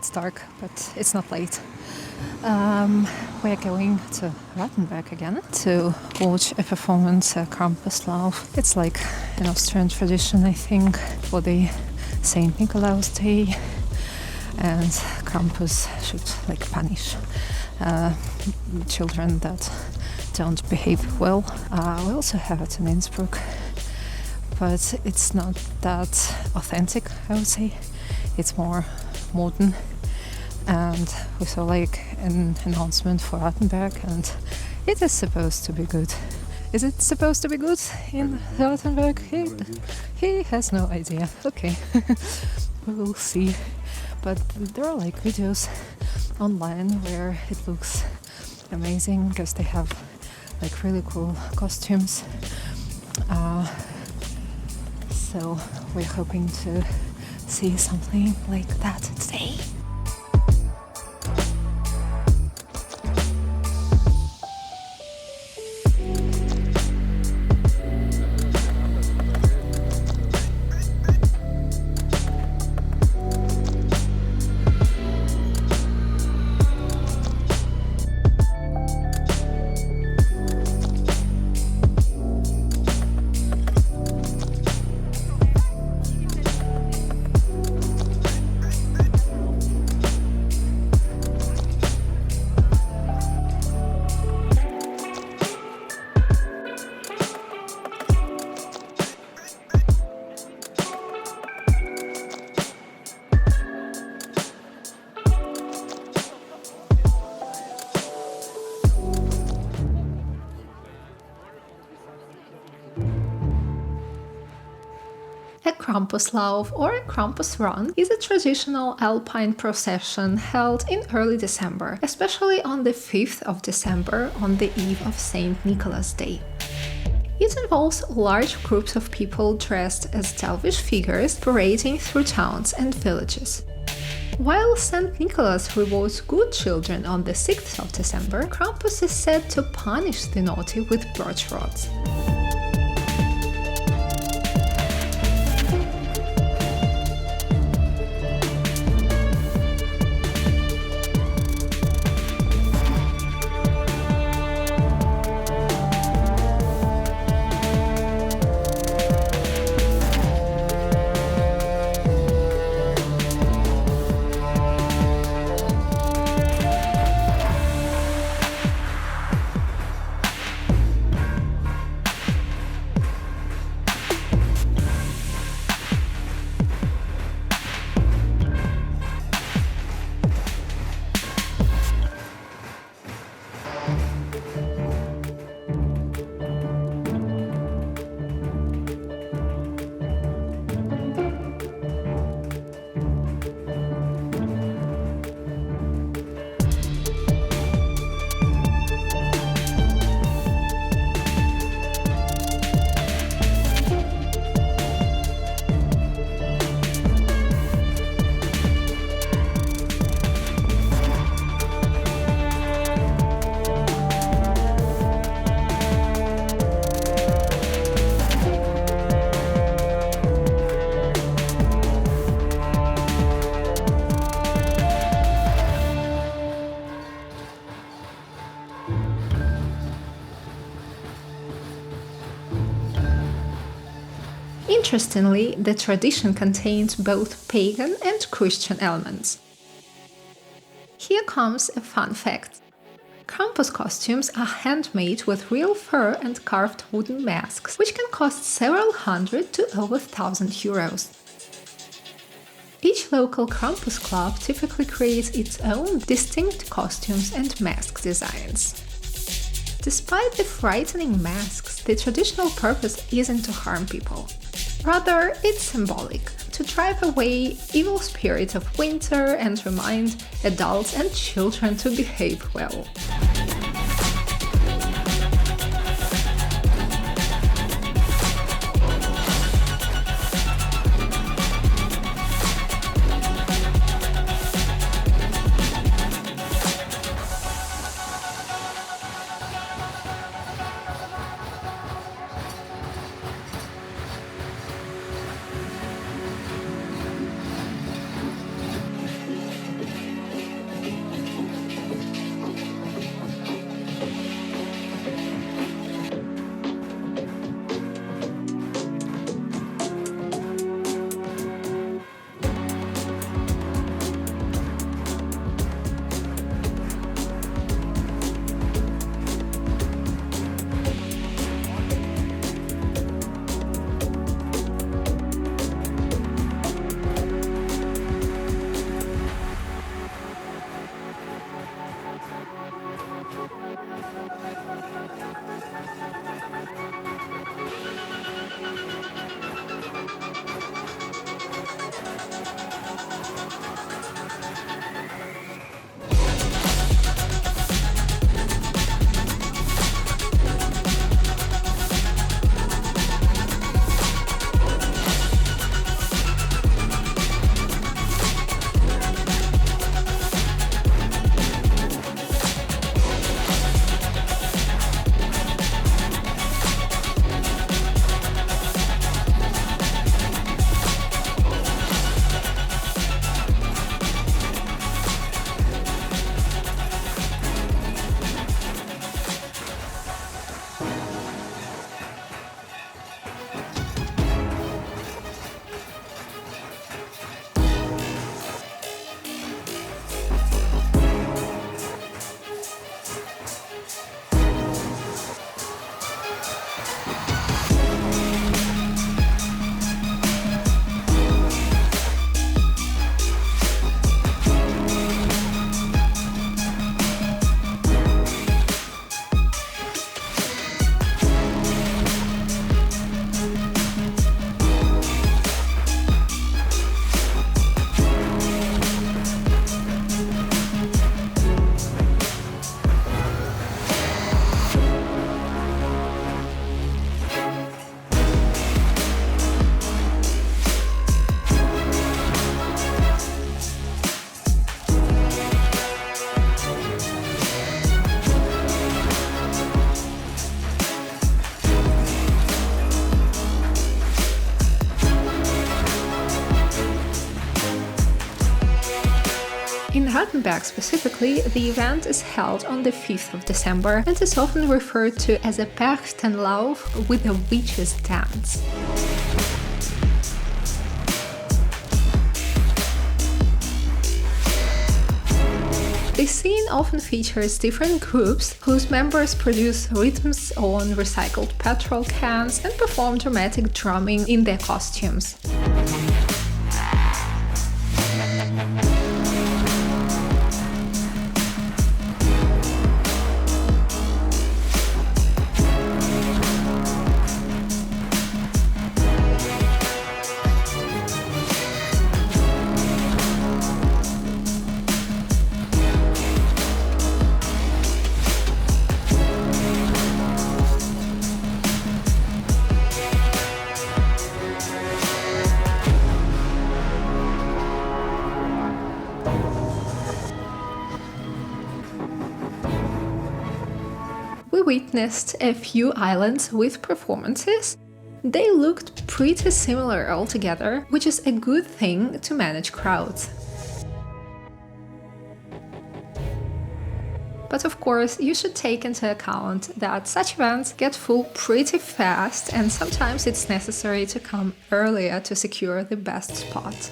It's dark, but it's not late. We're going to Rattenberg again to watch a performance, Krampuslauf. It's like an Austrian tradition, I think, for the Saint Nikolaus Day. And Krampus should punish children that don't behave well. We also have it in Innsbruck, but it's not that authentic, I would say. It's more modern. And we saw an announcement for Rattenberg, and it is supposed to be good. Is it supposed to be good in Rattenberg? He has no idea. Okay, we will see. But there are videos online where it looks amazing because they have really cool costumes. So we're hoping to see something like that today. A Krampuslauf or a Krampus run is a traditional alpine procession held in early December, especially on the 5th of December on the eve of Saint Nikolaus Day. It involves large groups of people dressed as elvish figures parading through towns and villages. While St. Nicholas rewards good children on the 6th of December, Krampus is said to punish the naughty with birch rods. Interestingly, the tradition contains both pagan and Christian elements. Here comes a fun fact. Krampus costumes are handmade with real fur and carved wooden masks, which can cost several hundred to over 1,000 euros. Each local Krampus club typically creates its own distinct costumes and mask designs. Despite the frightening masks, the traditional purpose isn't to harm people. Rather, it's symbolic, to drive away evil spirits of winter and remind adults and children to behave well. Rattenberg specifically, the event is held on the 5th of December and is often referred to as a Perchtenlauf with a witch's dance. The scene often features different groups whose members produce rhythms on recycled petrol cans and perform dramatic drumming in their costumes. We witnessed a few islands with performances. They looked pretty similar altogether, which is a good thing to manage crowds. But of course, you should take into account that such events get full pretty fast, and sometimes it's necessary to come earlier to secure the best spot.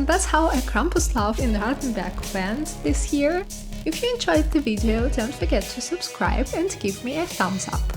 That's how a Krampuslauf in Rattenberg went this year. If you enjoyed the video, don't forget to subscribe and give me a thumbs up.